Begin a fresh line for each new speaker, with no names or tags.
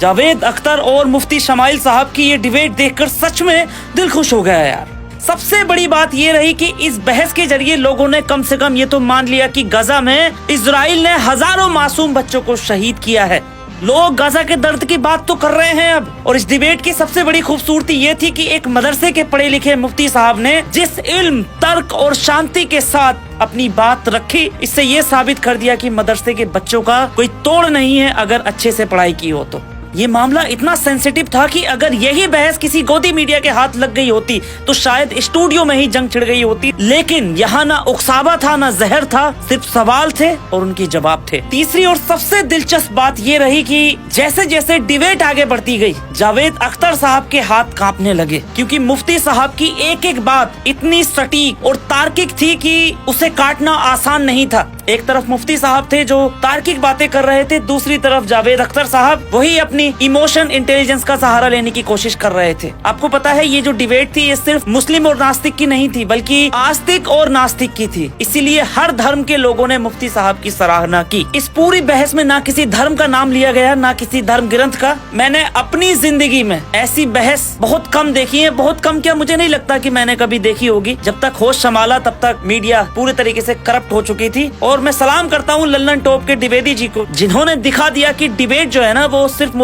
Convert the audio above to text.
जावेद अख्तर और मुफ्ती शमाइल साहब की ये डिबेट देखकर सच में दिल खुश हो गया यार। सबसे बड़ी बात ये रही कि इस बहस के जरिए लोगों ने कम से कम ये तो मान लिया कि गजा में इजराइल ने हजारों मासूम बच्चों को शहीद किया है। लोग गजा के दर्द की बात तो कर रहे हैं अब। और इस डिबेट की सबसे बड़ी खूबसूरती ये थी कि एक मदरसे के पढ़े लिखे मुफ्ती साहब ने जिस इल्म, तर्क और शांति के साथ अपनी बात रखी, इससे ये साबित कर दिया कि मदरसे के बच्चों का कोई तोड़ नहीं है अगर अच्छे से पढ़ाई की हो तो। ये मामला इतना सेंसिटिव था कि अगर यही बहस किसी गोदी मीडिया के हाथ लग गई होती तो शायद स्टूडियो में ही जंग छिड़ गई होती। लेकिन यहाँ ना उकसावा था ना जहर था, सिर्फ सवाल थे और उनके जवाब थे। तीसरी और सबसे दिलचस्प बात ये रही कि जैसे जैसे डिबेट आगे बढ़ती गई, जावेद अख्तर साहब के हाथ कांपने लगे, क्योंकि मुफ्ती साहब की एक एक बात इतनी सटीक और तार्किक थी कि उसे काटना आसान नहीं था। एक तरफ मुफ्ती साहब थे जो तार्किक बातें कर रहे थे, दूसरी तरफ जावेद अख्तर साहब वही अपनी इमोशन इंटेलिजेंस का सहारा लेने की कोशिश कर रहे थे। आपको पता है ये जो डिबेट थी ये सिर्फ मुस्लिम और नास्तिक की नहीं थी, बल्कि आस्तिक और नास्तिक की थी। इसीलिए हर धर्म के लोगों ने मुफ्ती साहब की सराहना की। इस पूरी बहस में ना किसी धर्म का नाम लिया गया, ना किसी धर्म ग्रंथ का। मैंने अपनी जिंदगी में ऐसी बहस बहुत कम देखी है, बहुत कम क्या, मुझे नहीं लगता कि मैंने कभी देखी होगी। जब तक होश संभाला तब तक मीडिया पूरी तरीके से करप्ट हो चुकी थी। और मैं सलाम करता हूँ लल्लन टॉप के द्विवेदी जी को, जिन्होंने दिखा दिया कि डिबेट जो है ना वो सिर्फ